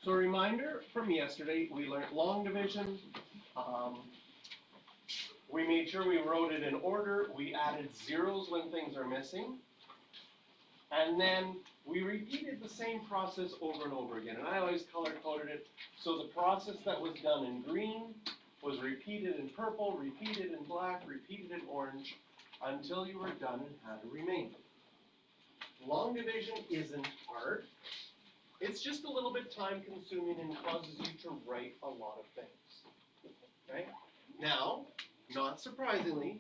So a reminder from yesterday, we learned long division. We made sure we wrote it in order. We added zeros when things are missing. And then we repeated the same process over and over again. And I always color-coded it. So the process that was done in green was repeated in purple, repeated in black, repeated in orange, until you were done and had a remainder. Long division isn't hard. It's just a little bit time consuming and causes you to write a lot of things. Okay? Now, not surprisingly,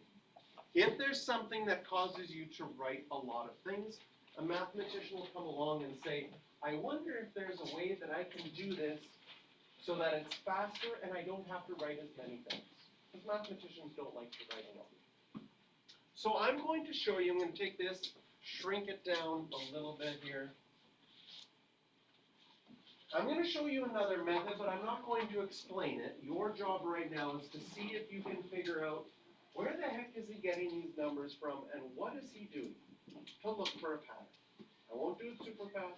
if there's something that causes you to write a lot of things, a mathematician will come along and say, I wonder if there's a way that I can do this so that it's faster and I don't have to write as many things. Because mathematicians don't like to write a lot. So I'm going to show you, I'm going to take this, shrink it down a little bit here. I'm going to show you another method, but I'm not going to explain it. Your job right now is to see if you can figure out where the heck is he getting these numbers from and what is he doing to look for a pattern. I won't do it super fast.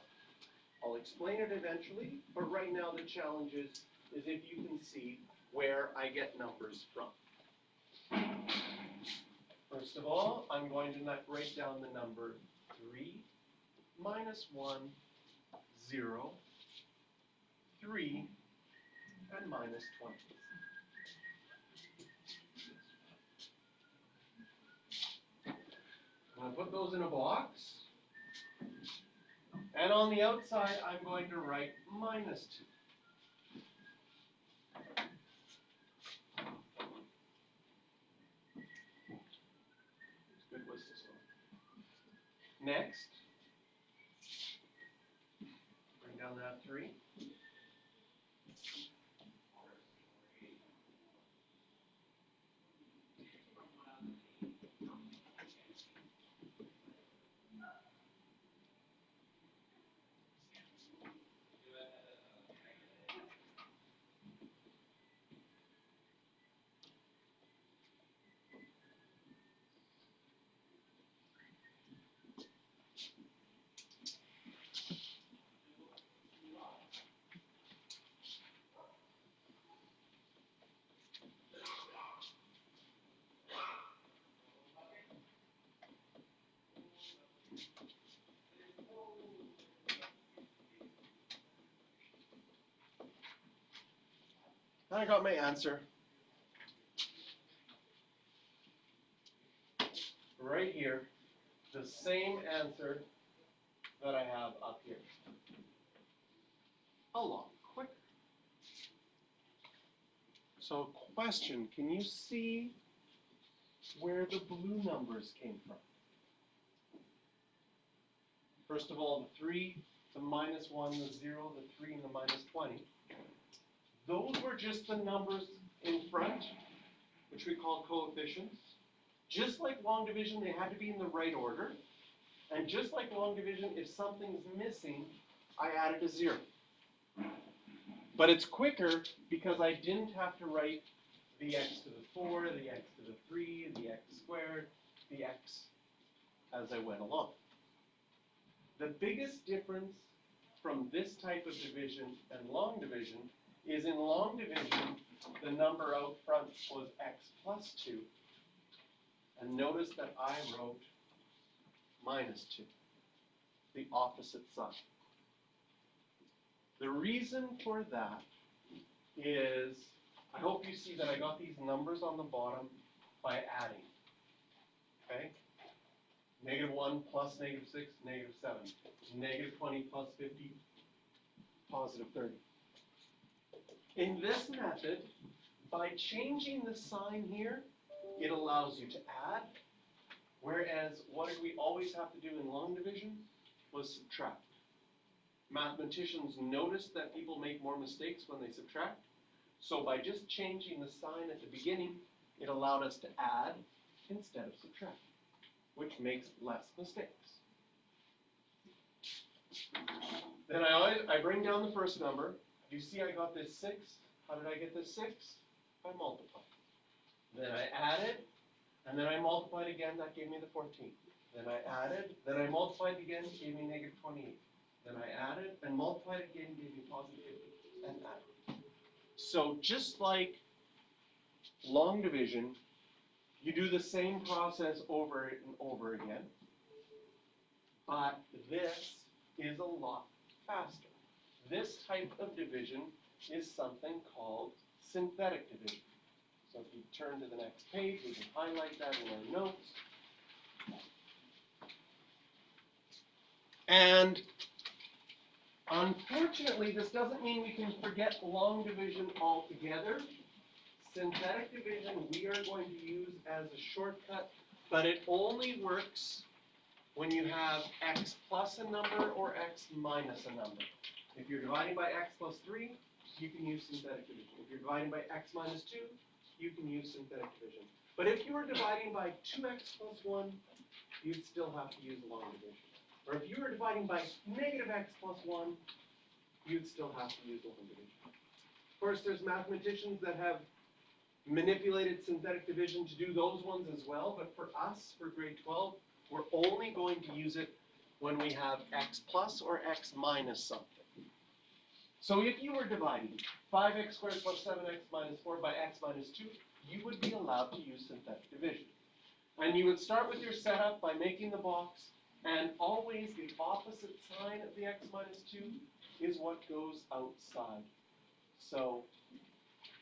I'll explain it eventually, but right now the challenge is if you can see where I get numbers from. First of all, I'm going to write down the number 3 minus 1, 0, 3, and minus 20. I'm going to put those in a box. And on the outside, I'm going to write minus 2. Good was this one. Next, bring down that 3. I got my answer. Right here, the same answer that I have up here. A lot quicker. So question, can you see where the blue numbers came from? First of all, the 3, the minus 1, the 0, the 3, and the minus 20. Those were just the numbers in front, which we call coefficients. Just like long division, they had to be in the right order. And just like long division, if something's missing, I added a 0. But it's quicker because I didn't have to write the x to the 4, the x to the 3, the x squared, the x as I went along. The biggest difference from this type of division and long division is in long division, the number out front was x plus 2. And notice that I wrote minus 2, the opposite sign. The reason for that is, I hope you see that I got these numbers on the bottom by adding. Okay? -1 plus -6, -7. -20 plus 50, positive 30. In this method, by changing the sign here, it allows you to add, whereas what did we always have to do in long division was subtract. Mathematicians notice that people make more mistakes when they subtract, so by just changing the sign at the beginning, it allowed us to add instead of subtract, which makes less mistakes. Then I bring down the first number. You see I got this 6. How did I get this 6? I multiplied. Then I added, and then I multiplied again. That gave me the 14. Then I added, then I multiplied again, gave me -28. then I added, and multiplied again, gave me positive 50, and added. So just like long division, you do the same process over and over again, but this is a lot faster. This type of division is something called synthetic division. So if you turn to the next page, we can highlight that in our notes. And unfortunately, this doesn't mean we can forget long division altogether. Synthetic division we are going to use as a shortcut, but it only works when you have x plus a number or x minus a number. If you're dividing by x plus 3, you can use synthetic division. If you're dividing by x minus 2, you can use synthetic division. But if you were dividing by 2x plus 1, you'd still have to use long division. Or if you were dividing by negative x plus 1, you'd still have to use long division. Of course, there's mathematicians that have manipulated synthetic division to do those ones as well, but for us, for grade 12, we're only going to use it when we have x plus or x minus something. So if you were dividing 5x squared plus 7x minus 4 by x minus 2, you would be allowed to use synthetic division. And you would start with your setup by making the box, and always the opposite sign of the x minus 2 is what goes outside. So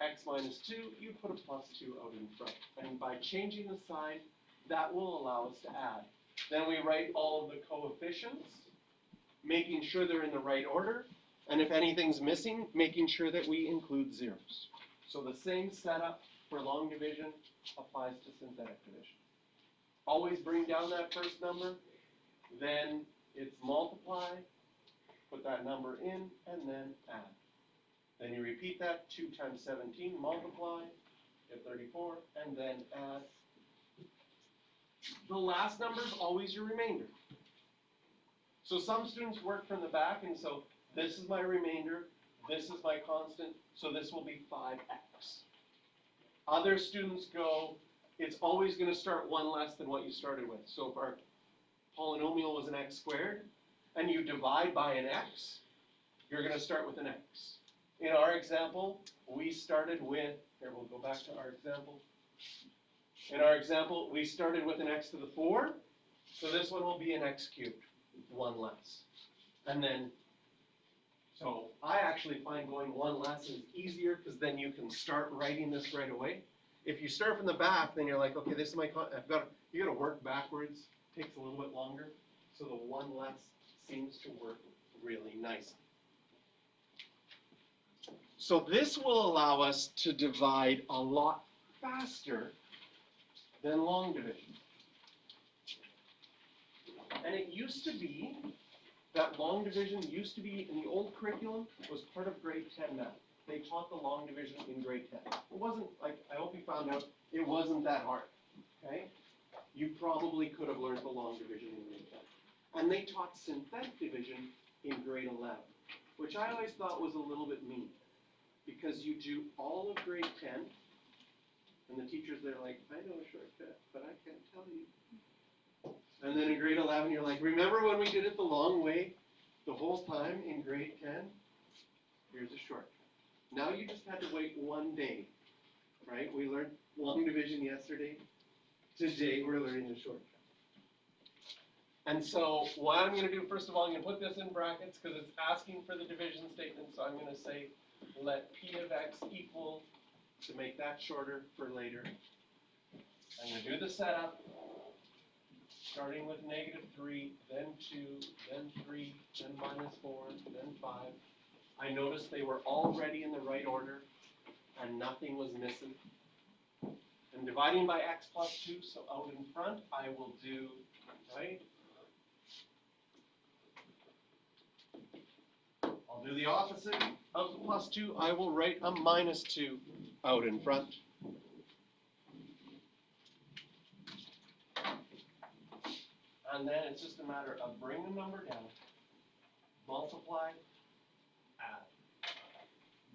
x minus 2, you put a plus 2 out in front. And by changing the sign, that will allow us to add. Then we write all of the coefficients, making sure they're in the right order. And if anything's missing, making sure that we include zeros. So the same setup for long division applies to synthetic division. Always bring down that first number, then it's multiply, put that number in, and then add. Then you repeat that, 2 times 17, multiply, get 34, and then add. The last number is always your remainder. So some students work from the back, and so this is my remainder, this is my constant, so this will be 5x. Other students go, it's always going to start one less than what you started with. So if our polynomial was an x squared, and you divide by an x, you're going to start with an x. In our example, we started with, here we'll go back to our example. In our example, we started with an x to the 4, so this one will be an x cubed, one less. And then, so I actually find going one less is easier because then you can start writing this right away. If you start from the back, then you're like, okay, this is my, you got to work backwards, takes a little bit longer. So the one less seems to work really nicely. So this will allow us to divide a lot faster than long division. And it used to be that long division used to be in the old curriculum was part of grade 10 math. They taught the long division in grade 10. It wasn't like, I hope you found out, it wasn't that hard, okay? You probably could have learned the long division in grade 10. And they taught synthetic division in grade 11, which I always thought was a little bit mean. Because you do all of grade 10, and the teachers, they're like, I know a shortcut, but I can't tell you. And then in grade 11, you're like, remember when we did it the long way the whole time in grade 10? Here's a shortcut. Now you just had to wait one day, right? We learned long division yesterday. Today we're learning the shortcut. And so what I'm going to do, first of all, I'm going to put this in brackets because it's asking for the division statement. So I'm going to say, let P of x equal, to make that shorter for later. I'm going to do the setup, starting with -3, then 2, then 3, then -4, then 5. I noticed they were already in the right order, and nothing was missing. And dividing by x plus 2, so out in front, I will do, right? I'll do the opposite of the plus 2. I will write a -2 out in front. And then it's just a matter of bring the number down, multiply, add,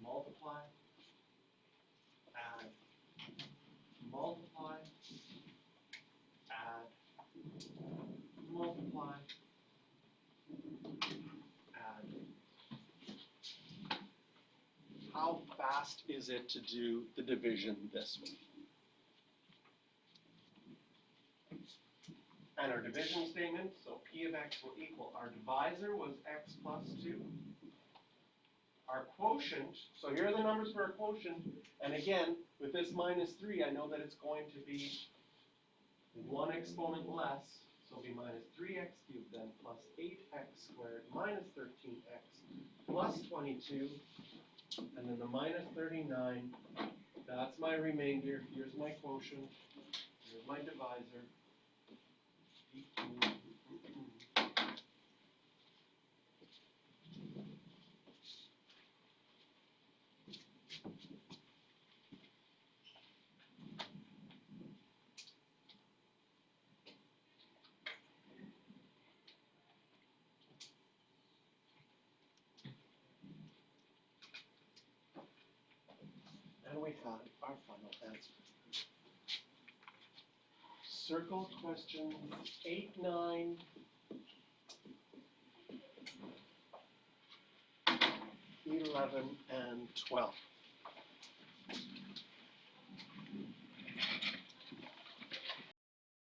multiply, add, multiply, add, multiply, fast is it to do the division this way? And our division statement, so P of X will equal, our divisor was X plus 2. Our quotient, so here are the numbers for our quotient, and again, with this minus 3, I know that it's going to be one exponent less, so it'll be minus 3x cubed then, plus 8x squared, minus 13x, plus 22, and then the minus 39, that's my remainder, here's my quotient, here's my divisor, equals, and we have our final answer. Circle questions 8, 9, 11, and 12.